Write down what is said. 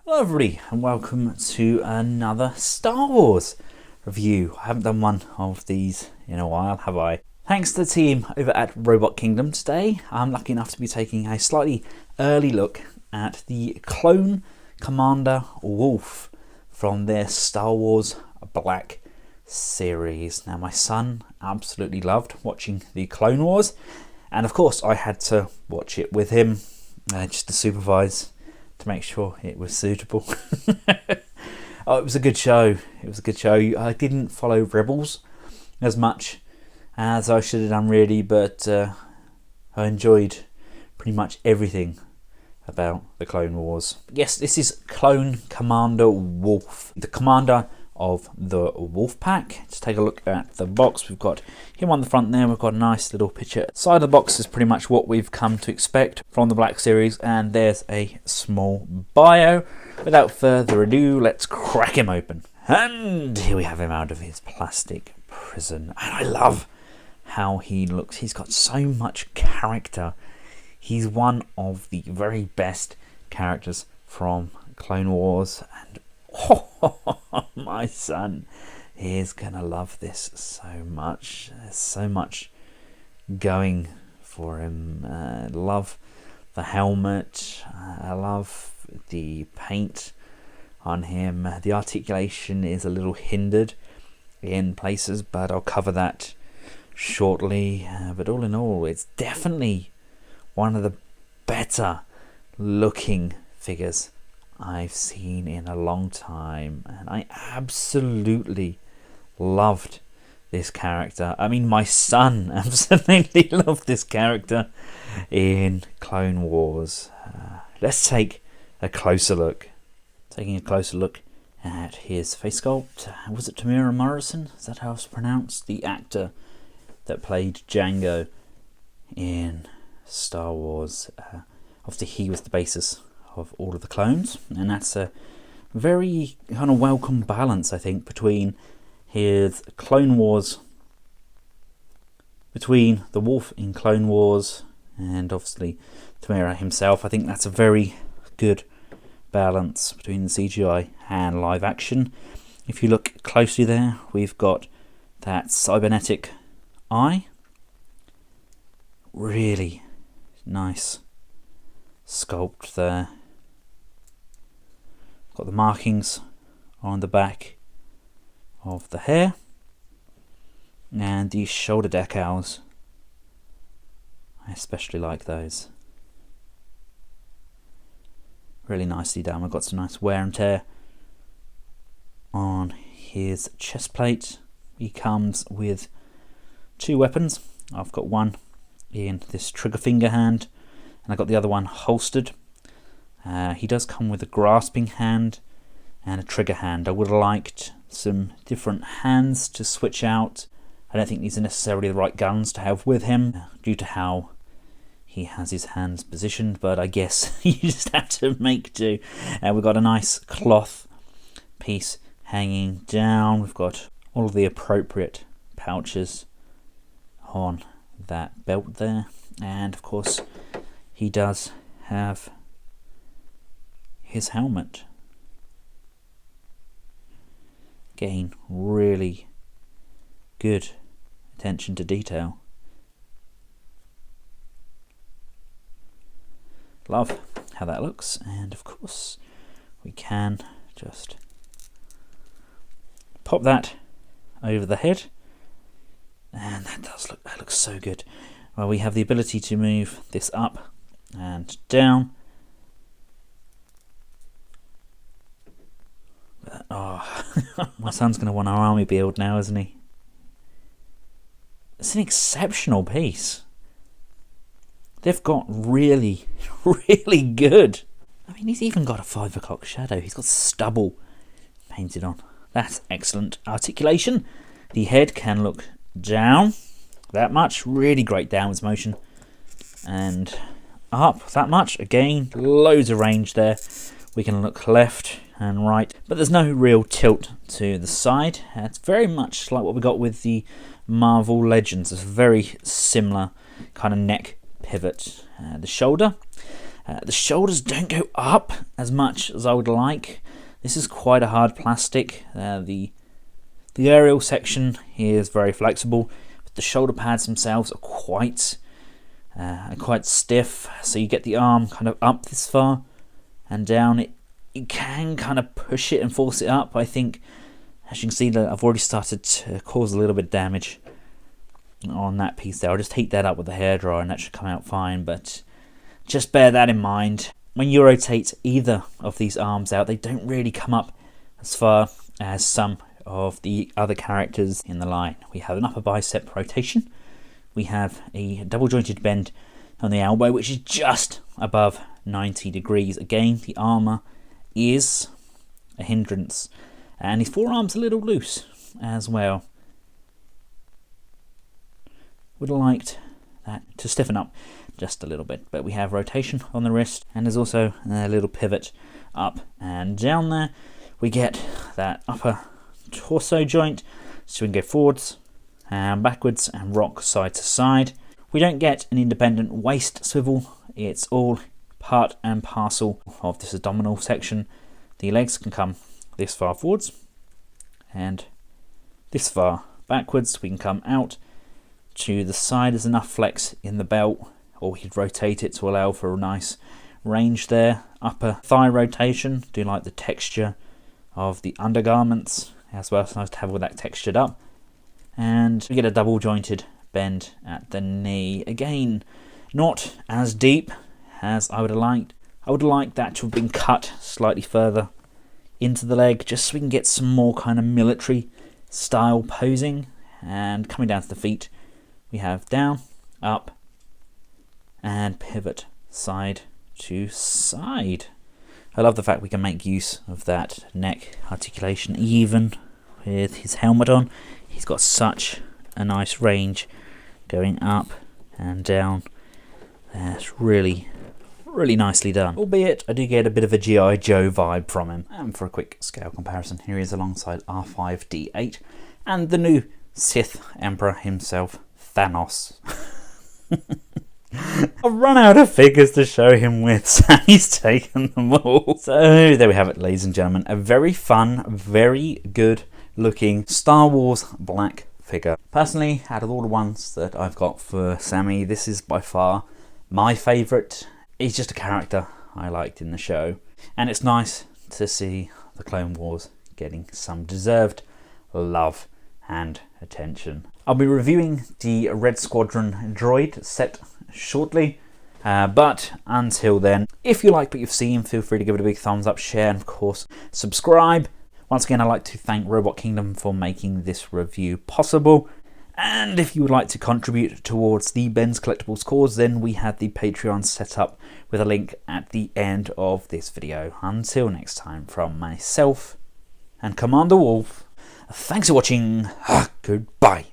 Hello everybody and welcome to another Star Wars review. I haven't done one of these in a while, have I? Thanks to the team over at Robot Kingdom. Today I'm lucky enough to be taking a slightly early look at the Clone Commander WOLFFE from their Star Wars Black series. Now my son absolutely loved watching the Clone Wars, and of course I had to watch it with him just to supervise, to make sure it was suitable. Oh, it was a good show. It was a good show. I didn't follow Rebels as much as I should have done really, but I enjoyed pretty much everything about the Clone Wars. Yes, this is Clone Commander WOLFFE, the commander of the Wolf Pack. Just take a look at the box. We've got him on the front there. We've got a nice little picture. Side of the box is pretty much what we've come to expect from the Black series, and there's a small bio. Without further ado, let's crack him open. And here we have him out of his plastic prison. And I love how he looks. He's got so much character. He's one of the very best characters from Clone Wars, and my son is gonna love this so much. There's so much going for him. Love the helmet. I love the paint on him. The articulation is a little hindered in places, but I'll cover that shortly. But all in all, it's definitely one of the better looking figures I've seen in a long time, and I absolutely loved this character. I mean, my son absolutely loved this character in Clone Wars. Let's take a closer look. Taking a closer look at his face sculpt. Was it Tamira Morrison? Is that how it's pronounced? The actor that played Jango in Star Wars. Obviously, he was the basis of all of the clones, and that's a very kind of welcome balance, I think, between his Clone Wars, between the Wolf in Clone Wars and obviously Tamira himself. I think that's a very good balance between the CGI and live action. If you look closely there, we've got that cybernetic eye. Really nice sculpt there. Got the markings on the back of the hair, and these shoulder decals, I especially like those. Really nicely done. We've got some nice wear and tear on his chest plate. He comes with two weapons. I've got one in this trigger finger hand, and I've got the other one holstered. He does come with a grasping hand and a trigger hand. I would have liked some different hands to switch out. I don't think these are necessarily the right guns to have with him due to how he has his hands positioned, but I guess you just have to make do. We've got a nice cloth piece hanging down. We've got all of the appropriate pouches on that belt there, and of course he does have his helmet. Again, really good attention to detail. Love how that looks, and of course we can just pop that over the head, and that looks so good. Well, we have the ability to move this up and down. My son's going to want our army build now, isn't he? It's an exceptional piece. They've got really, really good. I mean, he's even got a 5 o'clock shadow. He's got stubble painted on. That's excellent articulation. The head can look down that much. Really great downwards motion. And up that much. Again, loads of range there. We can look left and right, but there's no real tilt to the side. It's very much like what we got with the Marvel Legends. It's a very similar kind of neck pivot. The shoulder The shoulders don't go up as much as I would like. This is quite a hard plastic. The aerial section here is very flexible, but the shoulder pads themselves are quite stiff. So you get the arm kind of up this far and down. You can kind of push it and force it up. I think, as you can see, that I've already started to cause a little bit of damage on that piece there. I'll just heat that up with the hairdryer and that should come out fine, but just bear that in mind. When you rotate either of these arms out, they don't really come up as far as some of the other characters in the line. We have an upper bicep rotation. We have a double jointed bend on the elbow, which is just above 90 degrees. Again, the armour is a hindrance. And his forearm's a little loose as well. Would have liked that to stiffen up just a little bit, but we have rotation on the wrist, and there's also a little pivot up and down there. We get that upper torso joint, so we can go forwards and backwards and rock side to side. We don't get an independent waist swivel. It's all part and parcel of this abdominal section. The legs can come this far forwards and this far backwards. We can come out to the side. There's enough flex in the belt, or we could rotate it to allow for a nice range there. Upper thigh rotation, do like the texture of the undergarments as well. It's nice to have all that textured up. And we get a double jointed bend at the knee. Again, not as deep as I would have liked. I would have liked that to have been cut slightly further into the leg, just so we can get some more kind of military style posing. And coming down to the feet, we have down, up, and pivot side to side. I love the fact we can make use of that neck articulation even with his helmet on. He's got such a nice range going up and down. That's really nicely done. Albeit I do get a bit of a G.I. Joe vibe from him. And for a quick scale comparison, here he is alongside R5-D8 and the new Sith Emperor himself, Thanos. I've run out of figures to show him with, so he's taken them all. So there we have it, ladies and gentlemen. A very fun, very good looking Star Wars black figure. Personally, out of all the ones that I've got for Sammy, this is by far my favourite. He's just a character I liked in the show. And it's nice to see the Clone Wars getting some deserved love and attention. I'll be reviewing the Red Squadron droid set shortly, but until then, if you like what you've seen, feel free to give it a big thumbs up, share, and of course subscribe. Once again, I'd like to thank Robot Kingdom for making this review possible, and if you would like to contribute towards the Benscollectables cause, then we have the Patreon set up with a link at the end of this video. Until next time, from myself and Commander Wolf, thanks for watching. Goodbye.